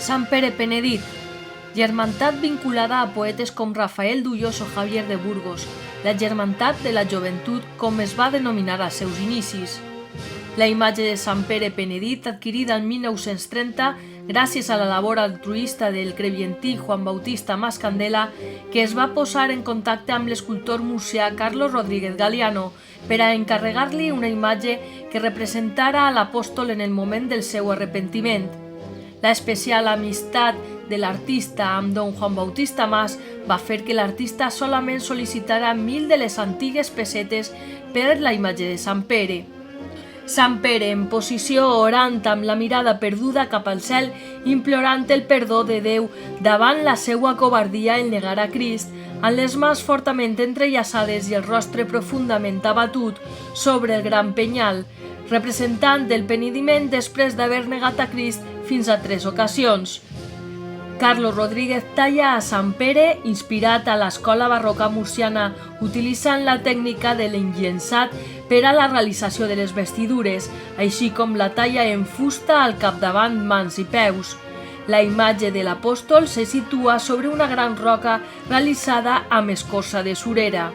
Sant Pere Penedit, germantat vinculada a poetes com Rafael Duyos o Javier de Burgos, la germantat de la joventut com es va denominar als seus inicis. La imatge de Sant Pere Penedit, adquirida en 1930 gràcies a la labor altruista del crevientí Juan Bautista Mascandela, que es va posar en contacte amb l'escultor murcià Carlos Rodríguez Galiano per a encarregar-li una imatge que representara a l'apòstol en el moment del seu arrepentiment. La especial amistat de l'artista amb don Juan Bautista Mas va fer que l'artista solament sol·licitara 1.000 de les antigues pessetes per la imatge de Sant Pere. Sant Pere, en posició orant amb la mirada perduda cap al cel, implorant el perdó de Déu davant la seua covardia en negar a Crist, amb les mans fortament entrellaçades i el rostre profundament abatut sobre el gran penyal, representant el penediment després d'haver negat a Crist fins a 3 ocasions. Carlos Rodríguez talla a Sant Pere, inspirat a l'escola barroca murciana, utilitzant la tècnica de l'enllençat per a la realització de les vestidures, així com la talla en fusta al capdavant, mans i peus. La imatge de l'apòstol se situa sobre una gran roca realitzada amb escorça de surera.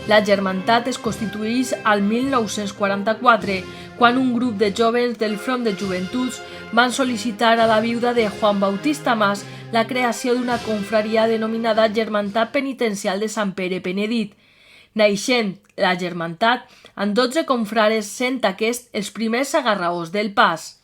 La germantat es constitueix al 1944, quan un grup de jóvens del Front de Joventuts van sol·licitar a la viuda de Juan Bautista Mas la creació d'una confraria denominada Germantat Penitencial de Sant Pere Penedit. Naixent la germantat, amb 12 confrares sent aquest els primers agarraors del pas.